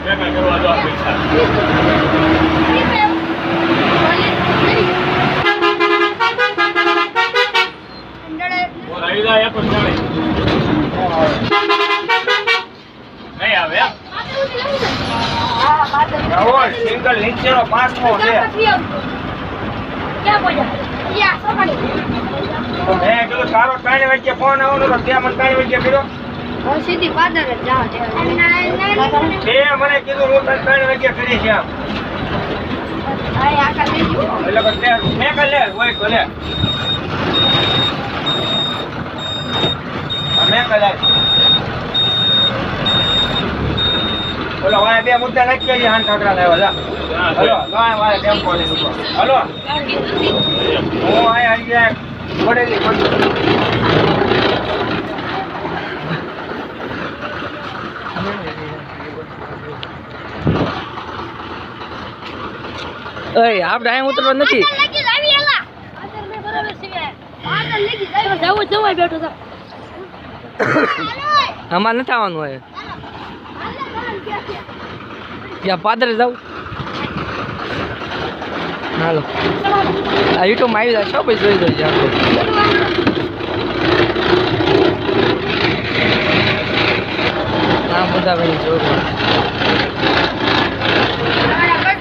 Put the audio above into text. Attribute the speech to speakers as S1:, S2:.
S1: ભેગા કરવા દો પૈસા. રહી જાય પણ ચાલે. નહીં આવે એમ?
S2: સિંગલ નીચેનો 5મો છે. મેં કીધું તારો 3 વાગ્યે ફોન આવવાનો તો ત્યાં મને 3 વાગ્યે કર્યો.
S3: સીધી પાદર જ જાવ
S2: તે મને કીધું હું તને 3 વાગ્યે કરી છે આમ. એટલે પછી મેં કાલે હોય તો લે. મેં કાલે બોલો વાય 2 મુદ્દા નાખી આવી હાન ઠાકરા લાવ્યા જા. હલો વાય વાય ટેમ્પો લઈ ઉભો. હલો હું આય આવી ગયા ગોડેલી
S4: ઓય આપણે અહીં ઉતરવા નથી. અમારે નથી આવવાનું હોય. ત્યાં પાદરે જાવ. હાલો આ યુટ્યુબમાં આવી જાય છો ભાઈ જોઈ જોઈ આપણે. હા બધા ભાઈ જોવા